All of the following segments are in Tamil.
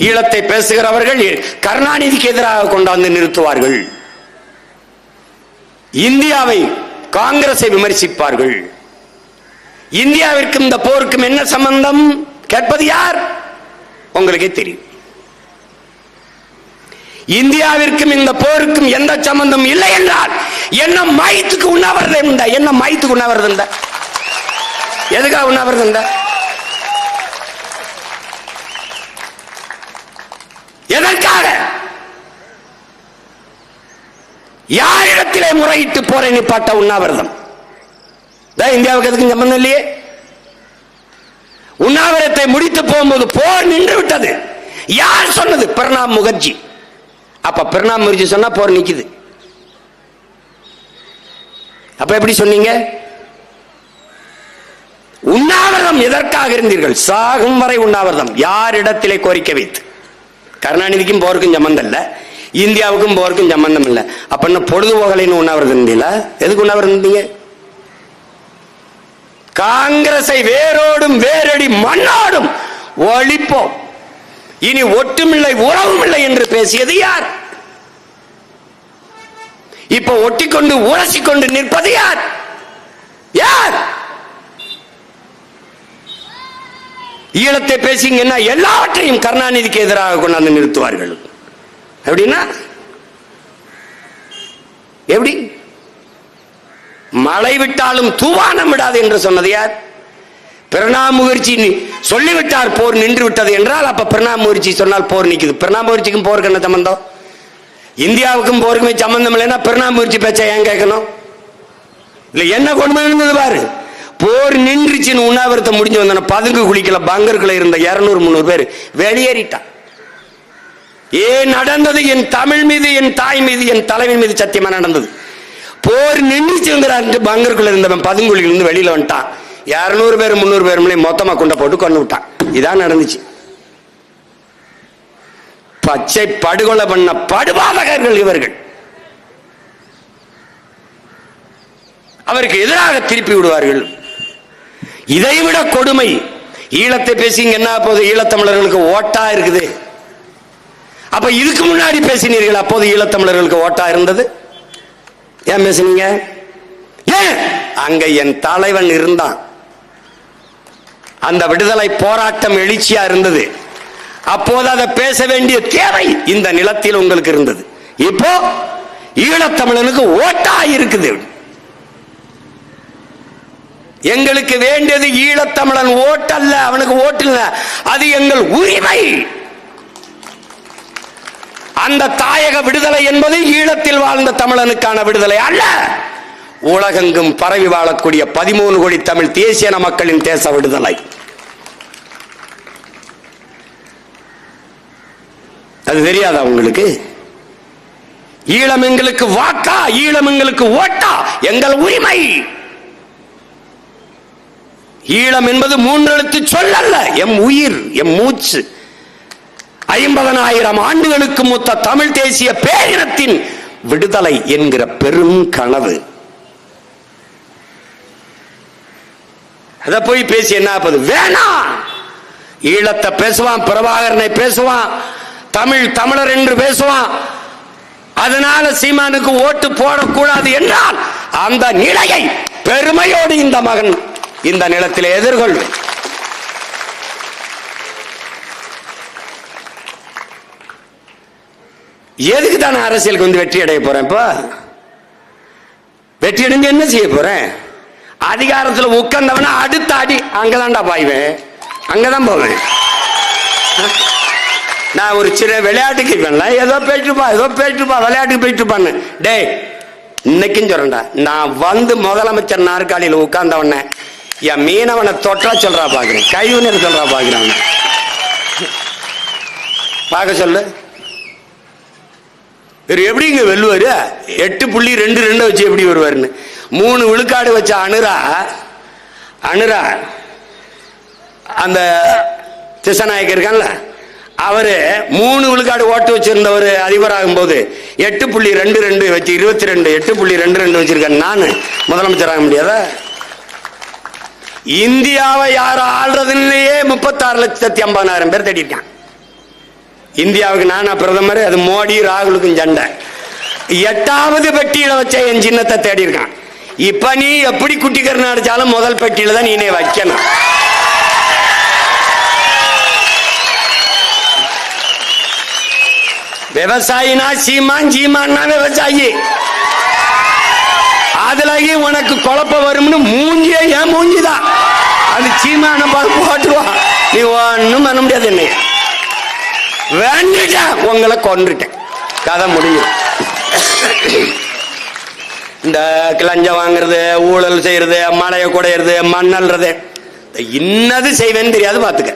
ஈழத்தை பேசுகிறவர்கள் கருணாநிதிக்கு எதிராக கொண்டாந்து நிறுத்துவார்கள். இந்தியாவை காங்கிரஸை விமர்சிப்பார்கள். இந்தியாவிற்கும் இந்த போருக்கும் என்ன சம்பந்தம் கேட்பது யார்? உங்களுக்கே தெரியும். இந்தியாவிற்கும் இந்த போருக்கும் எந்த சம்பந்தம் இல்லை என்றால் என்ன மயத்துக்கு உண்ணாவிரதம் உண்டா? என்ன மயத்துக்கு உண்ணாவிரதம் உண்டா? எதுக்காக உண்ணாவிரதம் உண்டா? எதற்காக? யாரிடத்திலே முறையிட்டு போரை நிப்பாட்ட உண்ணாவிரதம்? இந்தியாவுக்கு எதுக்கும் சம்பந்தம் இல்லையே. உண்ணாவிரத்தை முடித்து போகும்போது போர் நின்று விட்டது. யார் சொன்னது? பிரணாப் முகர்ஜி. அப்ப பிரணாப் முகர்ஜி சொன்னா போர் நிக்குது. அப்ப எப்படி சொன்னீங்க? உண்ணாவிரதம் எதற்காக இருந்தீர்கள்? சாகும் வரை உண்ணாவிரதம். யாரிடத்திலே கோரிக்கை வைத்து? கருணாநிதிக்கும் போருக்கும் சம்பந்தம் இல்ல, இந்தியாவுக்கும் போருக்கும் சம்பந்தம் இல்ல. அப்ப என்ன பொழுதுபோகலைன்னு உண்ணாவிரதம் இருந்தீங்களா? எதுக்கு உண்ணாவிரதம் இருந்தீங்க? காங்கிரஸை வேரோடும் வேரடி மண்ணோடும் ஒழிப்போம், இனி ஒட்டுமில்லை உறவுமில்லை என்று பேசியது யார்? இப்ப ஒட்டிக்கொண்டு உரசிக்கொண்டு நிற்பது யார்? யார்? ஈழத்தை பேசிங்கன்னா எல்லாவற்றையும் கருணாநிதிக்கு எதிராக கொண்டாந்து நிறுத்துவார்கள். எப்படின்னா எப்படி? மழை விட்டாலும் தூவானம் விடாது என்று சொன்னது யார்? பிரணாப் முகர்ஜி சொல்லிவிட்டார் போர் நின்று விட்டது என்றால் அப்ப பிரணாப் முகர்ஜி சொன்னால் போர் நிக்குது. பிரணாப் முகர்ஜிக்கும் போருக்கு என்ன சம்பந்தம்? இந்தியாவுக்கும் போருக்குமே சம்பந்தம் இல்லைன்னா பிரணாப் முகர்ஜி பேச்ச ஏன் கேட்கணும்? இல்ல என்ன கொண்டு இருந்தது பாரு. போர் நின்றுச்சின்னு உண்ணாவிரத்தை முடிஞ்சு வந்த பதுங்கு குளிக்கல பங்கருக்குள்ள இருந்த 200-300 பேர் வெளியேறிட்டான். ஏன் நடந்தது? என் தமிழ் மீது, என் தாய் மீது, என் தலைவன் மீது சத்தியமா நடந்தது. போர் நின்றுச்சுங்கிறாரு. பங்கருக்குள்ள இருந்தவன் பதுங்குழியில இருந்து வெளியில வந்துட்டான். 200 பேர் 300 பேர் மொத்தமா கொண்ட போட்டு கொண்டு விட்டான். இதான் நடந்துச்சு. பச்சை படுகொலை பண்ண படுபாதகர்கள் இவர்கள். அவருக்கு எதிராக திருப்பி விடுவார்கள். இதைவிட கொடுமை. ஈழத்தை பேசிங்க என்ன போது? ஈழத்தமிழர்களுக்கு ஓட்டா இருக்குது. அப்ப இதுக்கு முன்னாடி பேசினீர்கள், அப்போது ஈழத்தமிழர்களுக்கு ஓட்டா இருந்தது. ஏன் பேசுனீங்க? ஏன்? அங்க என் தலைவன் இருந்தான். அந்த விடுதலை போராட்டம் எழுச்சியா இருந்தது. அப்போது அதை பேச வேண்டிய தேவை இந்த நிலத்தில் உங்களுக்கு இருந்தது. இப்போ ஈழத்தமிழனுக்கு ஓட்டா இருக்குது. எங்களுக்கு வேண்டியது ஈழத்தமிழன் ஓட்டல்ல, அவனுக்கு ஓட்டு இல்ல, அது எங்கள் உரிமை. அந்த தாயக விடுதலை என்பது ஈழத்தில் வாழ்ந்த தமிழனுக்கான விடுதலை அல்ல, உலகெங்கும் பரவி வாழக்கூடிய 13 கோடி தமிழ் தேசிய மக்களின் தேச விடுதலை. அது தெரியாதா உங்களுக்கு? ஈழம் எங்களுக்கு வாக்கா, ஈழம் எங்களுக்கு ஓட்டா, எங்கள் உரிமை. ஈழம் என்பது 3 எழுத்து சொல்லல்ல, எம் உயிர், எம் மூச்சு. 50,000 ஆண்டுகளுக்கு மூத்த தமிழ் தேசிய பேரினத்தின் விடுதலை என்கிற பெரும் கனவு. அத போய் பேசி என்ன ஆகுது? வேணாம். ஈழத்தை பேசுவான், பிரபாகரனை பேசுவான், தமிழர் என்று பேசுவான். அதனால சீமானுக்கு ஓட்டு போடக்கூடாது என்றால் அந்த நிலையை பெருமையோடு இந்த மகன் இந்த நிலத்தில் எதிர்கொள்வேன். எதுக்கு தான் அரசியலுக்கு வந்து வெற்றி அடைய போறேன்? இப்ப வெற்றி அடைஞ்சு என்ன செய்ய போறேன்? அதிகாரத்தில் உட்கார்ந்தவன அடுத்த அடி அங்கதான்டா பாய்வேன், அங்கதான் போவேன். நான் ஒரு சின்ன விளையாட்டுக்கு ஏதோ போயிட்டுப்பா, ஏதோ போயிட்டுப்பா, விளையாட்டுக்கு போயிட்டுப்பான்னு. டே, இன்னைக்கும் சொல்றேன்டா, நான் வந்து முதலமைச்சர் நாற்காலியில் உட்கார்ந்தவன என் மீனவனை தொட்டா சொல்றா பாக்குறேன், கைவினர் சொல்றா பாக்குறாங்க. பார்க்க சொல்லு. இவர் எப்படிங்க வெல்லுவாரு? 8.22 வச்சு எப்படி வருவாருன்னு 3 விழுக்காடு வச்ச அனுரா அந்த திசநாயக்கர் இருக்கான்ல, அவரு 3 விழுக்காடு ஓட்டு வச்சிருந்தவர் அதிபராகும் போது 8.22 வச்சு 22, 8.22 வச்சிருக்கேன். நான் முதலமைச்சர் ஆக முடியாதா? இந்தியாவை யாரும் ஆள்றதுலயே 36,50,000 பேர் தேடிட்டான். இந்தியாவுக்கு நானா பிரதமர், அது மோடி ராகுலுக்கும் சண்டை. 8வது பெட்டியில வச்ச என் சின்னத்தை தேடி இருக்கான். இப்ப நீ எப்படி குட்டி கருணை அடிச்சாலும் முதல் பெட்டியில தான் நீனே வைக்கணும். விவசாயினா சீமான், சீமான்னா விவசாயி. அதுலயும் உனக்கு குழப்பம் வரும்னு மூஞ்சிய ஏன் மூஞ்சிதான் அது சீமான போட்டுருவான். நீ ஒன்னும் பண்ண முடியாது. என்ன வேண்டிட்டேன், உங்களை கொன்றுட்டேன், கதை முடியும். இந்த லஞ்சம் வாங்குறது, ஊழல் செய்யறது, மழையை குடையிறது, மண்ணல்றது, இன்னது செய்வேன்னு தெரியாது பாத்துக்க.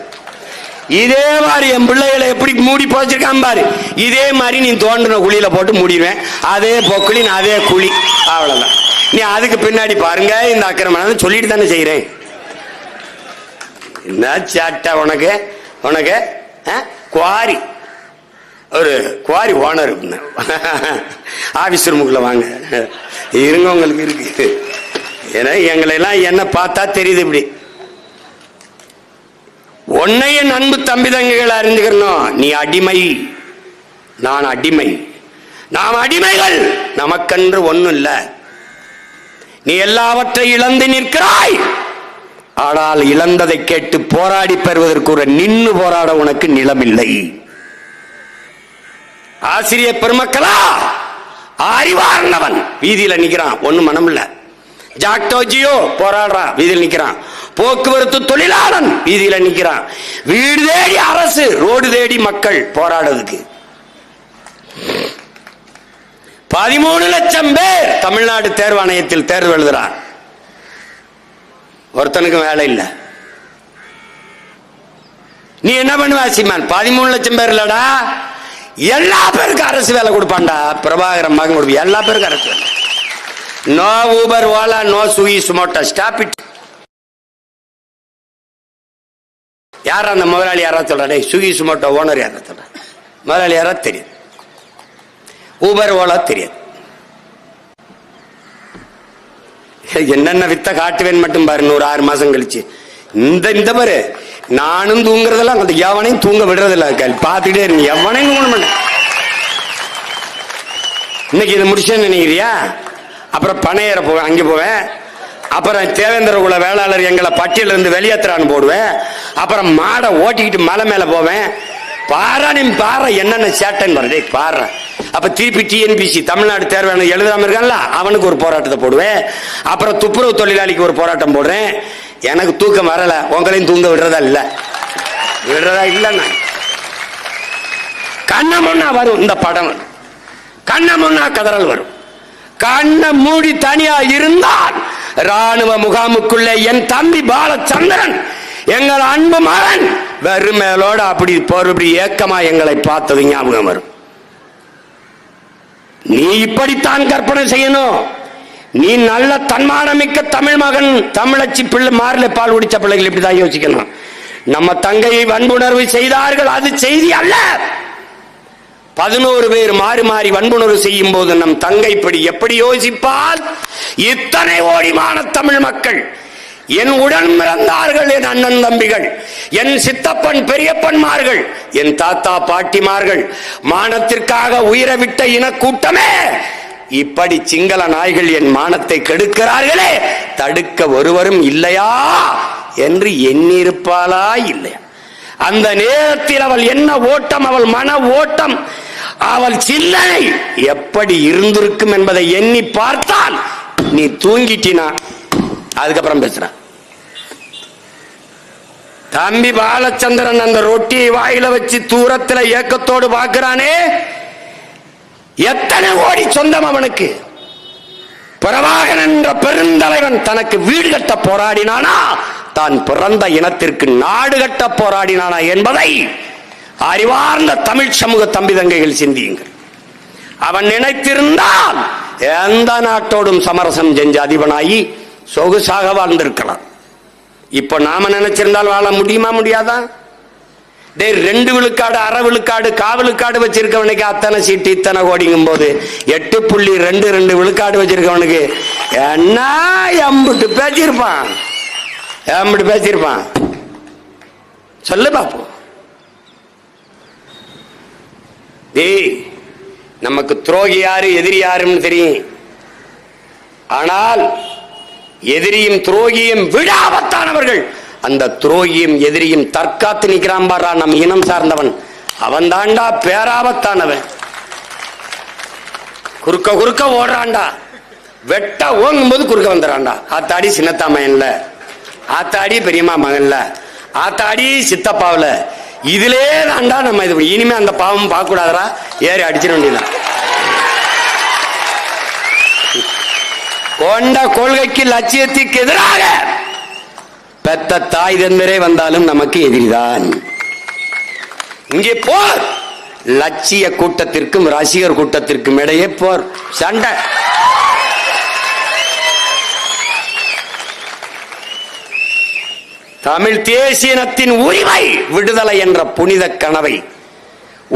இதே மாதிரி என் பிள்ளைகளை எப்படி மூடி போச்சிருக்கான் பாரு, இதே மாதிரி நீ தோண்டின குழியில போட்டு மூடிடுவேன். அதே பொக்குழி, அதே குழி, அவ்வளவுதான். நீ அதுக்கு பின்னாடி பாருங்க இந்த அக்கிரமம் சொல்லிட்டு தானே செய்யறேன். என்ன சாட்டா உனக்கு உனக்கு குவாரி, ஒரு குவாரி ஓனர் ஆபீஸ் ரூமுக்குள்ள வாங்க இருங்க, உங்களுக்கு இருக்கு. ஏன்னா எங்களை எல்லாம் என்ன பார்த்தா தெரியுது. இப்படி உன்னைய அன்பு தம்பி தங்கைகளை அறிஞ்சுக்கணும். நீ அடிமை, நான் அடிமை, நாம் அடிமைகள். நமக்கென்று ஒன்னும் இல்ல. நீ எல்லாவற்றை இழந்து நிற்கிறாய். ஆனால் இழந்ததை கேட்டு போராடி பெறுவதற்கு ஒரு நின்னு போராட உனக்கு நிலமில்லை. ஆசிரியர் பெருமக்களா, அறிவார்ந்தவன் வீதியில நிக்கிறான், ஒண்ணும் மனம் இல்ல. ஜாக்டோஜியோ போராடுறான், வீதியில் நிக்கிறான். போக்குவரத்து தொழிலாளன் வீதியில நிக்கிறான். வீடு தேடி அரசு, ரோடு தேடி மக்கள் போராடுறதுக்கு 13 லட்சம் பேர் தமிழ்நாடு தேர்வாணையத்தில் தேர்வு எழுதுறான். ஒருத்தனுக்கு வேலை இல்ல. நீ என்ன பண்ணுவ சீமான்? 13 லட்சம் பேர் இல்லடா, எல்லா பேருக்கும் அரசு வேலை கொடுப்பான்டா. பிரபாகரன் மகன் கொடுப்ப எல்லா பேருக்கும் அரசு வேலை. No Uber, Ola, no Swiggy, Zomato, stop it. யாரா அந்த முதலாளி? யாரா சொல்ற? சுகி சுமோட்டோ ஓனர் யாரா சொல்ற? முதலாளி யாரா தெரியும். ஊபர் ஓலா தெரியாது. என்னென்ன வித்த காட்டுவேன் மட்டும் பாரு. 6 மாசம் கழிச்சு இந்த பாரு, நானும் தூங்குறதெல்லாம் அந்த எவனையும் தூங்க விடுறதில்ல. பார்த்துட்டே இருக்கு, எவனையும் தூங்க மாட்டேன். இன்னைக்கு இதை முடிச்சேன்னு நினைக்கிறியா? அப்புறம் பனையேற போவேன், அங்கே போவேன். அப்புறம் தேவேந்திர குல வேளாளர் எங்களை பட்டியல இருந்து வெளியேற்றான்னு போடுவேன். அப்புறம் மாடை ஓட்டிக்கிட்டு மலை மேல போவேன். பாரா நீ பாரு என்னென்ன சேட்டன் பாரு பாரு. அப்ப திருப்பி டிஎன்பிசி தமிழ்நாடு தேர்வான எழுதாம இருக்கான்ல, அவனுக்கு ஒரு போராட்டத்தை போடுவேன். அப்புறம் துப்புரவு தொழிலாளிக்கு ஒரு போராட்டம் போடுறேன். எனக்கு தூக்கம் வரல, உங்களையும் தூங்க விடுறதா இல்ல, விடுறதா இல்ல. கண்ண முன்னா வரும் இந்த படம், கண்ண முன்னா கதறல் வரும். கண்ணை மூடி தனியா இருந்தால் ராணுவ முகாமுக்குள்ளே என் தம்பி பாலச்சந்திரன், எங்கள் அன்பு மகன் வெறுமேலோட அப்படி போறபடி ஏக்கமா எங்களை பார்த்தது ஞாபகம் வரும். நீ இப்படித்தான் கற்பனை செய்யணும். நீ நல்ல தன்மானமிக்க தமிழ் மகன், தமிழச்சி பிள்ளை, மாறில பால் குடிச்ச பிள்ளைகள் இப்படிதான் யோசிக்கணும். நம்ம தங்கையை வன்புணர்வு செய்தார்கள், அது செய்தி அல்ல. 11 பேர் மாறி மாறி வன்புணர்வு செய்யும் போது நம் தங்கை எப்படி யோசிப்பால்? இத்தனை ஓடிமான தமிழ் மக்கள், என் உடன் பிறந்தார்கள், என் அண்ணன் தம்பிகள், என் சித்தப்பன் பெரியப்பன்மார்கள், என் தாத்தா பாட்டிமார்கள், மானத்திற்காக உயிரை விட்ட இனக்கூட்டமே, இப்படி சிங்கள நாய்கள் என் மானத்தை கெடுக்கிறார்களே, தடுக்க ஒருவரும் இல்லையா என்று எண்ணிருப்பாளா இல்லையா? அந்த நேரத்தில் அவள் என்ன ஓட்டம், அவள் மன ஓட்டம், அவள் சிந்தனை எப்படி இருந்திருக்கும் என்பதை எண்ணி பார்த்தால் நீ தூங்கிட்டினா அதுக்கப்புறம் பேசுற. தம்பி பாலச்சந்திரன் அந்த ரொட்டியை வாயில வச்சு தூரத்தில் ஏக்கத்தோடு பார்க்கிறானே, எத்தனை கோடி சொந்தம் அவனுக்கு. பிரபாகரன் என்ற பெருந்தலைவன் தனக்கு வீடு கட்ட போராடினானா, தான் பிறந்த இனத்திற்கு நாடு கட்ட போராடினானா என்பதை அறிவார்ந்த தமிழ் சமூக தம்பி தங்கைகள் சிந்தியுங்கள். அவன் நினைத்திருந்தால் எந்த நாட்டோடும் சமரசம் செஞ்ச அதிபனாகி சொகுசாக வாழ்ந்திருக்கலாம். இப்ப நாம நினைச்சிருந்தால் வாழ முடியுமா? முடியாதா? 2 விழுக்காடு, அரை விழுக்காடு, காவலுக்காடு வச்சிருக்கவனுக்கு அத்தனை சீட்டு இத்தனை கோடிங்கும் போது 8.22 விழுக்காடு வச்சிருக்கவனுக்கு என்ன எம்பிட்டு பேசியிருப்பான்? எம்பிட்டு பேசியிருப்பான் சொல்லு பாப்போம். நமக்கு துரோகி யாரு எதிரி யாருன்னு தெரியும். ஆனால் எதிரியும் துரோகியும் விட ஆபத்தானவர்கள். அந்த துரோகியும் எதிரியும் தற்காத்து நிற்கிறான் பாரா, நம் இனம் சார்ந்தவன், அவன் தாண்டா பேராபத்தானவன். குறுக்க குறுக்க ஓடுறான்டா, வெட்ட ஓங்கும் போது குறுக்க வந்துடுறான்டா. ஆத்தாடி சின்னத்தா மகன்ல, ஆத்தாடி பெரியம்மா மகன்ல, ஆத்தாடி சித்தப்பாவில, இதுலே தாண்டா நம்ம இது. இனிமே அந்த பாவம் பார்க்க கூடாதரா, ஏறி அடிச்சிட வேண்டியதான். கொண்ட கொள்கைக்கு லட்சியத்துக்கு எதிராக பெத்த தாய் தந்தரே வந்தாலும் நமக்கு எதிரிதான். இங்கே போர், லட்சிய கூட்டத்திற்கும் ரசிகர் கூட்டத்திற்கும் இடையே போர், சண்டை. தமிழ் தேசியனத்தின் உரிமை விடுதலை என்ற புனித கனவை,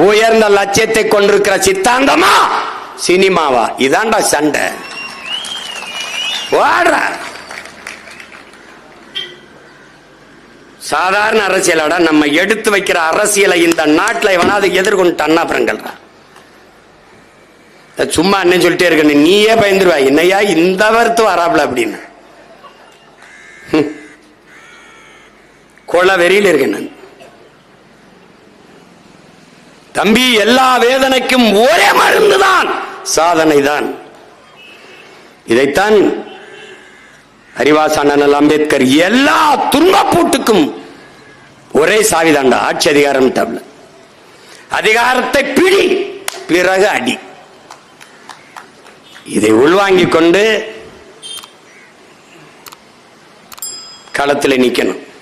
உயர்ந்த லட்சியத்தை கொண்டிருக்கிற சித்தாந்தமா சினிமாவா? இதாண்டா சண்டை. சாதாரண அரசியலோட நம்ம எடுத்து வைக்கிற அரசியலை இந்த நாட்டில் எவனாவது எதிர்கொண்டு அப்புறங்கள் சும்மா என்ன சொல்லிட்டே இருக்க, நீயே பயந்துருவா, என்னையா இந்த வருத்து வராப்ல அப்படின்னு கொலை வெறியில் இருக்கேன் நான். தம்பி, எல்லா வேதனைக்கும் ஒரே மருந்துதான் சாதனை தான். இதைத்தான் அறிவாசான அம்பேத்கர் எல்லா துன்பப்பூட்டுக்கும் ஒரே சாவிதாண்டா, ஆட்சி அதிகாரம். அதிகாரத்தை பிடி, பிறகு அடி. இதை உள்வாங்கிக் கொண்டு களத்தில் நிக்கணும்.